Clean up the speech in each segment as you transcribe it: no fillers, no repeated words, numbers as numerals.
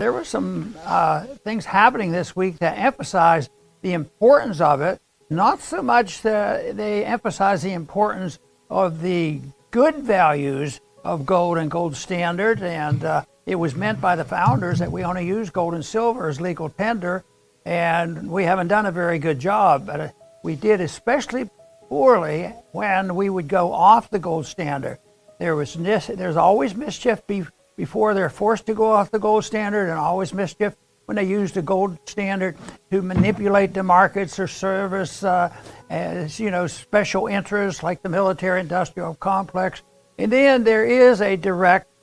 there were some things happening this week that emphasize the importance of it. Not so much they emphasize the importance of the good values of gold and gold standard, and it was meant by the founders that we only use gold and silver as legal tender, and we haven't done a very good job. But we did especially poorly when we would go off the gold standard. There's always mischief before they're forced to go off the gold standard, and always mischief when they use the gold standard to manipulate the markets or service as special interests like the military-industrial complex. And then there is a direct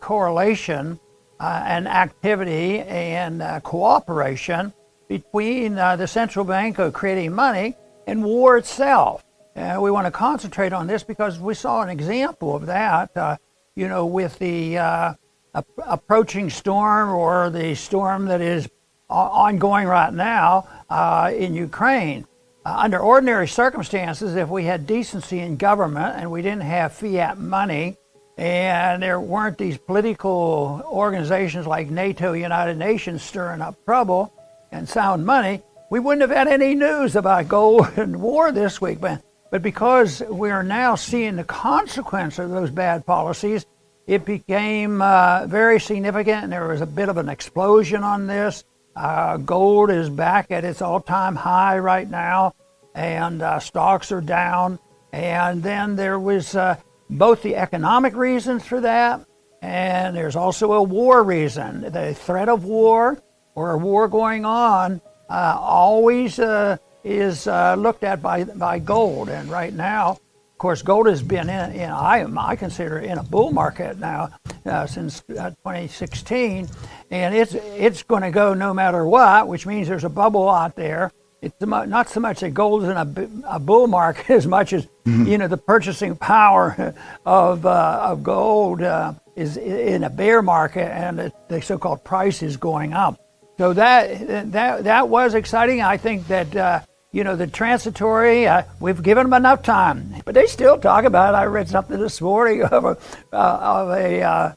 correlation and activity and cooperation between the central bank of creating money and war itself. We want to concentrate on this because we saw an example of that, with the approaching storm, or the storm that is ongoing right now in Ukraine. Under ordinary circumstances, if we had decency in government and we didn't have fiat money, and there weren't these political organizations like NATO, United Nations stirring up trouble and sound money, we wouldn't have had any news about gold and war this week. But because we are now seeing the consequence of those bad policies, it became very significant, and there was a bit of an explosion on this. Gold is back at its all-time high right now, and stocks are down. And then there was both the economic reasons for that, and there's also a war reason. The threat of war, or a war going on, always is looked at by gold. And right now, of course, gold has been I consider in a bull market now since 2016, and it's going to go no matter what, which means there's a bubble out there. It's not so much that gold's in a bull market as much as the purchasing power of gold is in a bear market, and the so-called price is going up. So that was exciting. I think that the transitory, we've given them enough time, but they still talk about it. I read something this morning of a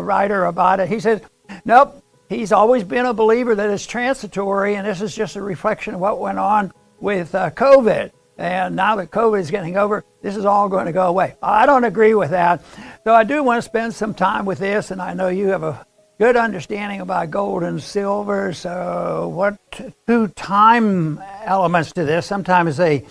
writer about it. He said, nope, he's always been a believer that it's transitory, and this is just a reflection of what went on with COVID. And now that COVID is getting over, this is all going to go away. I don't agree with that. So I do want to spend some time with this, and I know you have a good understanding about gold and silver. So what two time elements to this? Sometimes they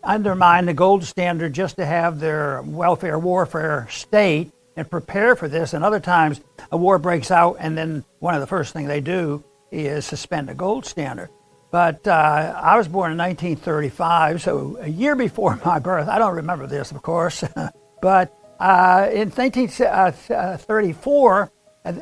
undermine the gold standard just to have their welfare warfare state and prepare for this. And other times a war breaks out, and then one of the first things they do is suspend the gold standard. But I was born in 1935, so a year before my birth. I don't remember this, of course. But in 1934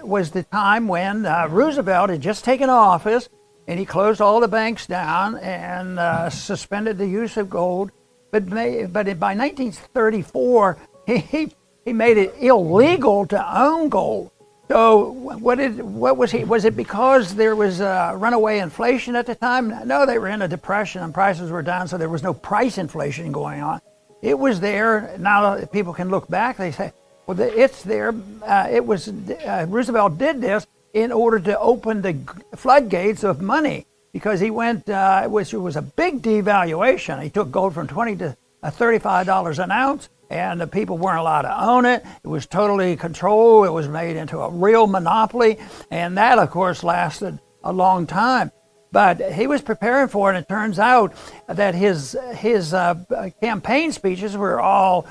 was the time when Roosevelt had just taken office, and he closed all the banks down and suspended the use of gold. But by 1934, he made it illegal to own gold. So was it because there was runaway inflation at the time? No, they were in a depression and prices were down, so there was no price inflation going on. It was there. Now people can look back, they say, well, it's there. Roosevelt did this in order to open the floodgates of money, because he went, which was a big devaluation. He took gold from $20 to $35 an ounce, and the people weren't allowed to own it. It was totally controlled. It was made into a real monopoly, and that, of course, lasted a long time. But he was preparing for it, and it turns out that his campaign speeches were all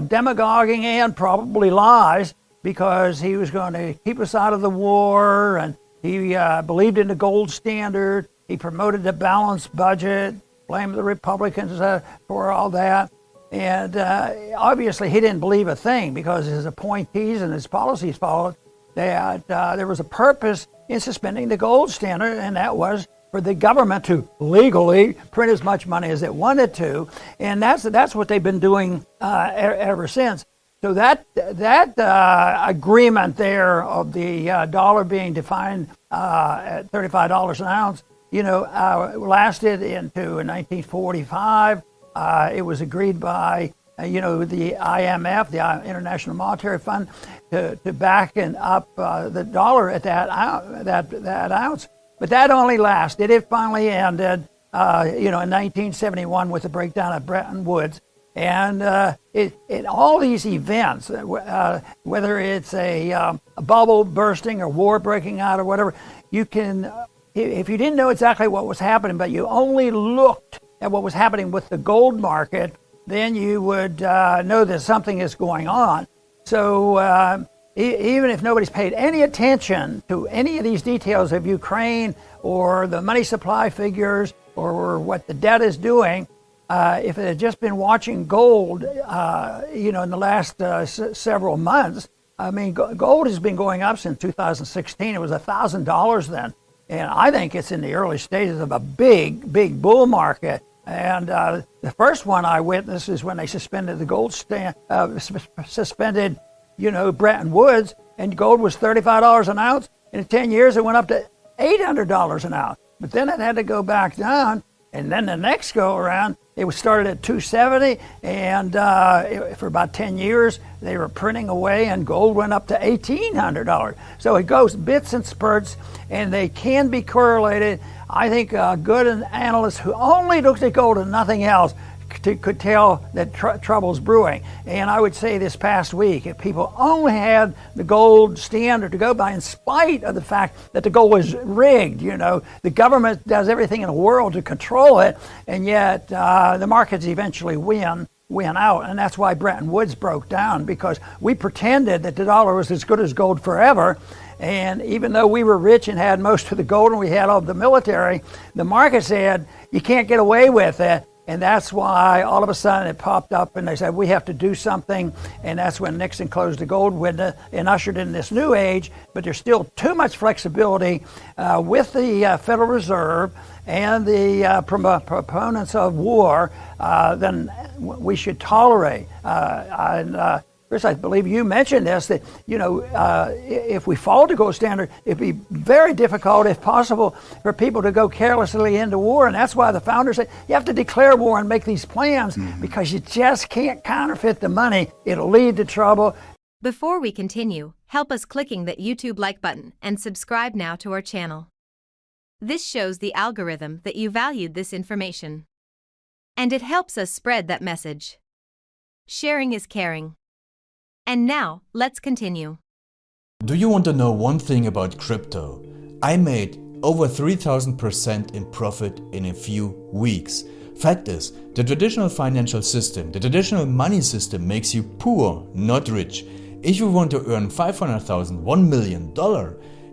demagoguing and probably lies, because he was going to keep us out of the war, and he believed in the gold standard. He promoted the balanced budget, blamed the Republicans for all that. And obviously he didn't believe a thing, because his appointees and his policies followed that there was a purpose in suspending the gold standard, and that was for the government to legally print as much money as it wanted to. And that's what they've been doing ever since. So that agreement there of the dollar being defined at $35 an ounce, lasted into 1945. It was agreed by, the IMF, the International Monetary Fund, to backing up the dollar at that ounce. But that only lasted. It finally ended, in 1971 with the breakdown of Bretton Woods. And all these events, whether it's a bubble bursting or war breaking out or whatever, you can, if you didn't know exactly what was happening, but you only looked at what was happening with the gold market, then you would know that something is going on. So even if nobody's paid any attention to any of these details of Ukraine or the money supply figures or what the debt is doing, if it had just been watching gold, in the last several months, I mean, gold has been going up since 2016. It was $1,000 then. And I think it's in the early stages of a big, big bull market. And the first one I witnessed is when they suspended the gold suspended, Bretton Woods, and gold was $35 an ounce. In 10 years, it went up to $800 an ounce. But then it had to go back down. And then the next go around, it was started at $270, and for about 10 years, they were printing away, and gold went up to $1,800. So it goes bits and spurts, and they can be correlated. I think good analysts who only looked at gold and nothing else could tell that trouble's brewing. And I would say this past week, if people only had the gold standard to go by, in spite of the fact that the gold was rigged, the government does everything in the world to control it, and yet the markets eventually win out. And that's why Bretton Woods broke down, because we pretended that the dollar was as good as gold forever. And even though we were rich and had most of the gold and we had all the military, the market said, you can't get away with it. And that's why all of a sudden it popped up and they said, we have to do something. And that's when Nixon closed the gold window and ushered in this new age. But there's still too much flexibility with the Federal Reserve and the proponents of war than we should tolerate. Chris, I believe you mentioned this, that, if we fall to gold standard, it'd be very difficult, if possible, for people to go carelessly into war. And that's why the founders said, you have to declare war and make these plans, because you just can't counterfeit the money. It'll lead to trouble. Before we continue, help us clicking that YouTube like button and subscribe now to our channel. This shows the algorithm that you valued this information. And it helps us spread that message. Sharing is caring. And now, let's continue. Do you want to know one thing about crypto? I made over 3,000% in profit in a few weeks. Fact is, the traditional financial system, the traditional money system makes you poor, not rich. If you want to earn $500,000, $1 million,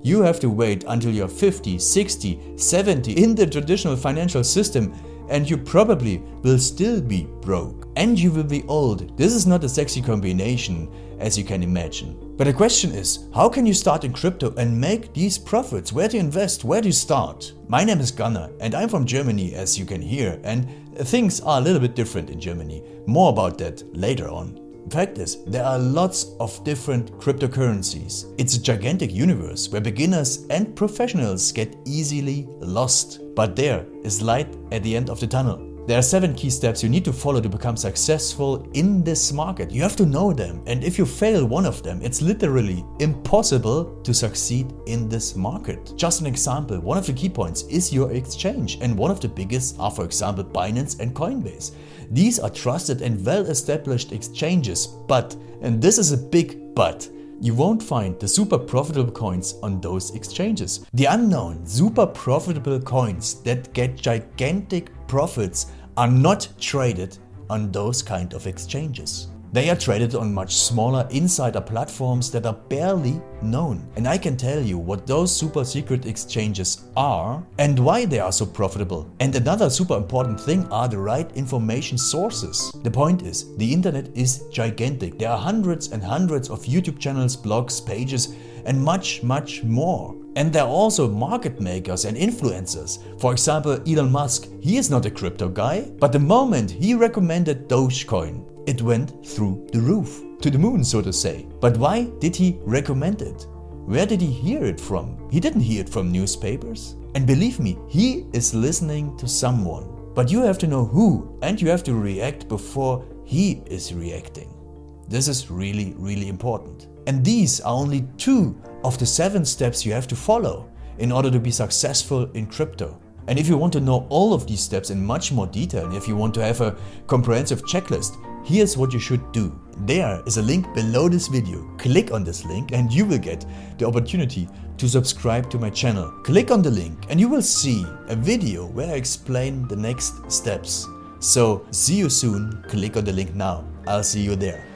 you have to wait until you're 50, 60, 70 in the traditional financial system, and you probably will still be broke. And you will be old. This is not a sexy combination, as you can imagine. But the question is, how can you start in crypto and make these profits? Where to invest? Where to start? My name is Gunnar and I'm from Germany, as you can hear, and things are a little bit different in Germany. More about that later on. Fact is, there are lots of different cryptocurrencies. It's a gigantic universe where beginners and professionals get easily lost. But there is light at the end of the tunnel. There are 7 key steps you need to follow to become successful in this market. You have to know them, and if you fail one of them, it's literally impossible to succeed in this market. Just an example, one of the key points is your exchange, and one of the biggest are, for example, Binance and Coinbase. These are trusted and well-established exchanges, but, and this is a big but, you won't find the super profitable coins on those exchanges. The unknown super profitable coins that get gigantic profits are not traded on those kind of exchanges. They are traded on much smaller insider platforms that are barely known. And I can tell you what those super secret exchanges are and why they are so profitable. And another super important thing are the right information sources. The point is, the internet is gigantic. There are hundreds and hundreds of YouTube channels, blogs, pages, and much, much more. And there are also market makers and influencers. For example, Elon Musk, he is not a crypto guy, but the moment he recommended Dogecoin, it went through the roof, to the moon, so to say. But why did he recommend it? Where did he hear it from? He didn't hear it from newspapers. And believe me, he is listening to someone. But you have to know who, and you have to react before he is reacting. This is really, really important. And these are only 2 of the 7 steps you have to follow in order to be successful in crypto. And if you want to know all of these steps in much more detail, and if you want to have a comprehensive checklist, here's what you should do. There is a link below this video. Click on this link and you will get the opportunity to subscribe to my channel. Click on the link and you will see a video where I explain the next steps. So see you soon. Click on the link now. I'll see you there.